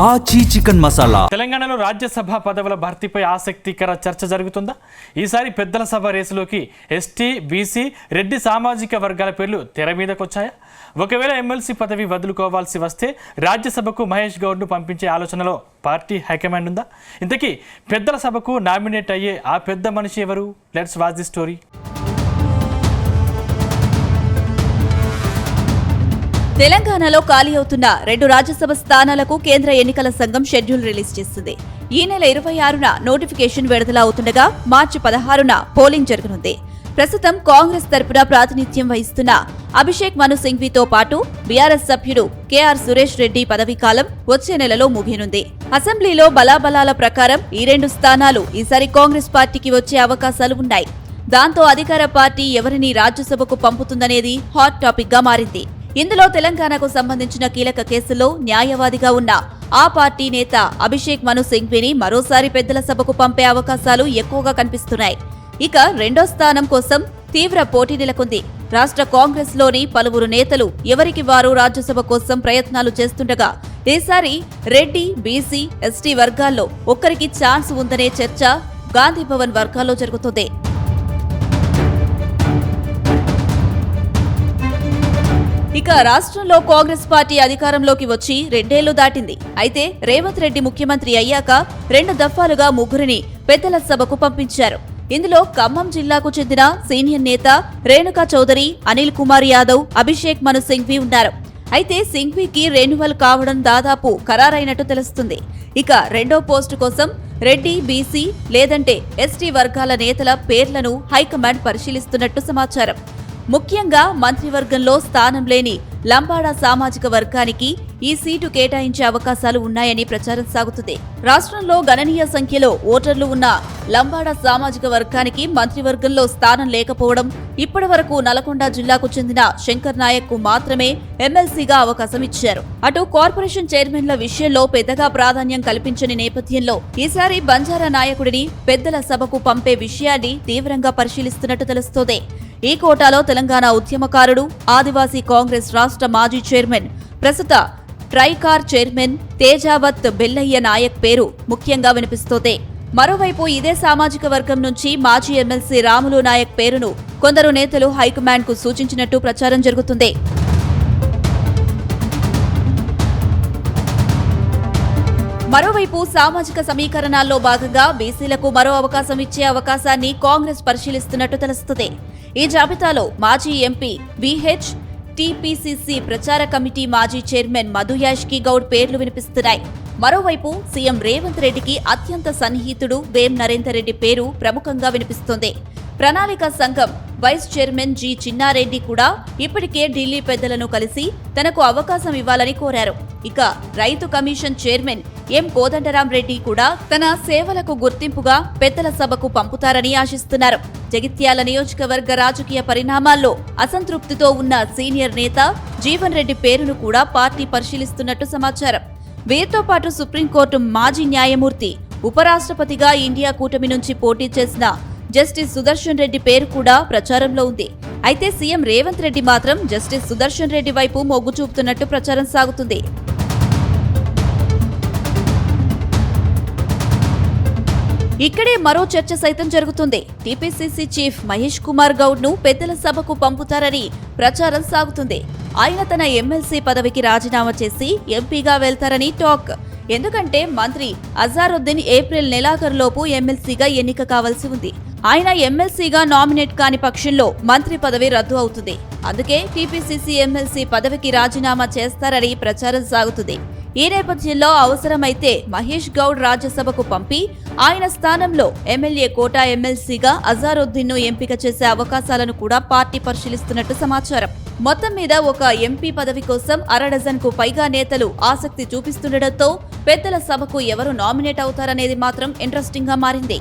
ఆచి చికెన్ మసాలా. తెలంగాణలో రాజ్యసభ పదవుల భర్తీపై ఆసక్తికర చర్చ జరుగుతుందా? ఈసారి పెద్దల సభ రేసులోకి ఎస్టీ, బీసీ, రెడ్డి సామాజిక వర్గాల పేర్లు తెర మీదకొచ్చాయా? ఒకవేళ ఎమ్మెల్సీ పదవి వదులుకోవాల్సి వస్తే రాజ్యసభకు మహేష్ గౌడ్ను పంపించే ఆలోచనలో పార్టీ హైకమాండ్ ఉందా? ఇంతకీ పెద్దల సభకు నామినేట్ అయ్యే ఆ పెద్ద మనిషి ఎవరు? Let's watch the story. తెలంగాణలో ఖాళీ అవుతున్న 2 రాజ్యసభ స్థానాలకు కేంద్ర ఎన్నికల సంఘం షెడ్యూల్ రిలీజ్ చేసింది. ఈ నెల 26న నోటిఫికేషన్ విడుదల అవుతుండగా మార్చి 16న పోలింగ్ జరగనుంది. ప్రస్తుతం కాంగ్రెస్ తరపున ప్రాతినిధ్యం వహిస్తున్న అభిషేక్ మను సింఘ్వీతో పాటు బీఆర్ఎస్ సభ్యుడు కేఆర్ సురేష్ రెడ్డి పదవీ కాలం వచ్చే నెలలో ముగియనుంది. అసెంబ్లీలో బలాబలాల ప్రకారం ఈ 2 స్థానాలు ఈసారి కాంగ్రెస్ పార్టీకి వచ్చే అవకాశాలు ఉన్నాయి. దాంతో అధికార పార్టీ ఎవరిని రాజ్యసభకు పంపుతుందనేది హాట్ టాపిక్ గా మారింది. ఇందులో తెలంగాణకు సంబంధించిన కీలక కేసులో న్యాయవాదిగా ఉన్న ఆ పార్టీ నేత అభిషేక్ మను సింఘ్వీని మరోసారి పెద్దల సభకు పంపే అవకాశాలు ఎక్కువగా కనిపిస్తున్నాయి. ఇక రెండో స్థానం కోసం తీవ్ర పోటీ నెలకొంది. రాష్ట్ర కాంగ్రెస్ లోని పలువురు నేతలు ఎవరికి వారు రాజ్యసభ కోసం ప్రయత్నాలు చేస్తుండగా ఈసారి రెడ్డి, బీసీ, ఎస్టీ వర్గాల్లో ఒక్కరికి ఛాన్స్ ఉందనే చర్చ గాంధీభవన్ వర్గాల్లో జరుగుతుంది. ఇక రాష్ట్రంలో కాంగ్రెస్ పార్టీ అధికారంలోకి వచ్చి 2 ఏళ్లు దాటింది. అయితే రేవంత్ రెడ్డి ముఖ్యమంత్రి అయ్యాక 2 దఫాలుగా ముగ్గురిని పెద్దల సభకు పంపించారు. ఇందులో ఖమ్మం జిల్లాకు చెందిన సీనియర్ నేత రేణుకా చౌదరి, అనిల్ కుమార్ యాదవ్, అభిషేక్ మను సింఘ్వీ ఉన్నారు. అయితే సింఘ్వీకి రెన్యువల్ కావడం దాదాపు ఖరారైనట్టు తెలుస్తుంది. ఇక రెండో పోస్టు కోసం రెడ్డి, బీసీ లేదంటే ఎస్టీ వర్గాల నేతల పేర్లను హైకమాండ్ పరిశీలిస్తున్నట్టు సమాచారం. ముఖ్యంగా మంత్రివర్గంలో స్థానం లేని లంబాడా సామాజిక వర్గానికి ఈ సీటు కేటాయించే అవకాశాలు ఉన్నాయని ప్రచారం సాగుతుంది. రాష్ట్రంలో గణనీయ సంఖ్యలో ఓటర్లు ఉన్న లంబాడా సామాజిక వర్గానికి మంత్రివర్గంలో స్థానం లేకపోవడం, ఇప్పటి వరకు నల్గొండ జిల్లాకు చెందిన శంకర్ నాయక్ కు మాత్రమే ఎమ్మెల్సీగా అవకాశం ఇచ్చారు. అటు కార్పొరేషన్ చైర్మన్ల విషయంలో పెద్దగా ప్రాధాన్యం కల్పించని నేపథ్యంలో ఈసారి బంజారా నాయకుడిని పెద్దల సభకు పంపే విషయాన్ని తీవ్రంగా పరిశీలిస్తున్నట్టు తెలుస్తోంది. ఈ కోటాలో తెలంగాణ ఉద్యమకారుడు, ఆదివాసీ కాంగ్రెస్ రాష్ట్ర మాజీ చైర్మన్, ప్రస్తుత ట్రైకార్ చైర్మన్ తేజావత్ బెల్లయ్య నాయక్ పేరు ముఖ్యంగా వినిపిస్తోంది. మరోవైపు ఇదే సామాజిక వర్గం నుంచి మాజీ ఎమ్మెల్సీ రాములు నాయక్ పేరును కొందరు నేతలు హైకమాండ్ కు సూచించినట్టు ప్రచారం జరుగుతుంది. మరోవైపు సామాజిక సమీకరణాల్లో భాగంగా బీసీలకు మరో అవకాశం ఇచ్చే అవకాశాన్ని కాంగ్రెస్ పరిశీలిస్తున్నట్టు తెలుస్తుంది. ఈ జాబితాలో మాజీ ఎంపీ విహెచ్, టీపీసీసీ ప్రచార కమిటీ మాజీ చైర్మన్ మధుయాష్కి గౌడ్ పేర్లు వినిపిస్తున్నాయి. మరోవైపు సీఎం రేవంత్ రెడ్డికి అత్యంత సన్నిహితుడు వేం నరేందర్ రెడ్డి పేరు ప్రముఖంగా వినిపిస్తోంది. ప్రణాళిక సంఘం వైస్ చైర్మన్ జి చిన్నారెడ్డి కూడా ఇప్పటికే ఢిల్లీ పెద్దలను కలిసి తనకు అవకాశం ఇవ్వాలని కోరారు. ఇక రైతు commission chairman M Kodandaram Reddy కూడా తన సేవలకు గుర్తింపుగా పెద్దల సభకు పంపుతారని ఆశిస్తున్నారు. జగిత్యాల నియోజకవర్గ రాజకీయ పరిణామాల్లో అసంతృప్తితో ఉన్న సీనియర్ నేత జీవన్ రెడ్డి పేరును కూడా పార్టీ పరిశీలిస్తున్నట్టు సమాచారం. వీరితో పాటు సుప్రీంకోర్టు మాజీ న్యాయమూర్తి, ఉపరాష్ట్రపతిగా ఇండియా కూటమి నుంచి పోటీ చేసిన జస్టిస్ సుదర్శన్ రెడ్డి పేరు కూడా ప్రచారంలో ఉంది. అయితే సీఎం రేవంత్ రెడ్డి మాత్రం జస్టిస్ సుదర్శన్ రెడ్డి వైపు మొగ్గు చూపుతున్నట్టు ప్రచారం సాగుతుంది. ఇక్కడే మరో చర్చ సైతం జరుగుతుంది. టీపీసీసీ చీఫ్ మహేష్ కుమార్ గౌడ్ ను పెద్దల సభకు పంపుతారని ప్రచారం సాగుతుంది. ఆయన తన ఎమ్మెల్సీ పదవికి రాజీనామా చేసి ఎంపీగా వెళ్తారని టాక్. ఎందుకంటే మంత్రి అజారుద్దీన్ ఏప్రిల్ నెలాఖరులోపు ఎమ్మెల్సీగా ఎన్నిక కావాల్సి ఉంది. ఆయన ఎమ్మెల్సీగా నామినేట్ కాని పక్షంలో మంత్రి పదవి రద్దు అవుతుంది. అందుకే టీపీసీసీ ఎమ్మెల్సీ పదవికి రాజీనామా చేస్తారని ప్రచారం సాగుతుంది. ఈ నేపథ్యంలో అవసరమైతే మహేష్ గౌడ్ రాజ్యసభకు పంపి ఆయన స్థానంలో ఎమ్మెల్యే కోటా ఎమ్మెల్సీగా అజారుద్దీన్ ను ఎంపిక చేసే అవకాశాలను కూడా పార్టీ పరిశీలిస్తున్నట్టు సమాచారం. మొత్తం మీద ఒక ఎంపీ పదవి కోసం 1/2 డజన్కు పైగా నేతలు ఆసక్తి చూపిస్తుండటంతో పెద్దల సభకు ఎవరు నామినేట్ అవుతారనేది మాత్రం ఇంట్రెస్టింగ్ గా మారింది.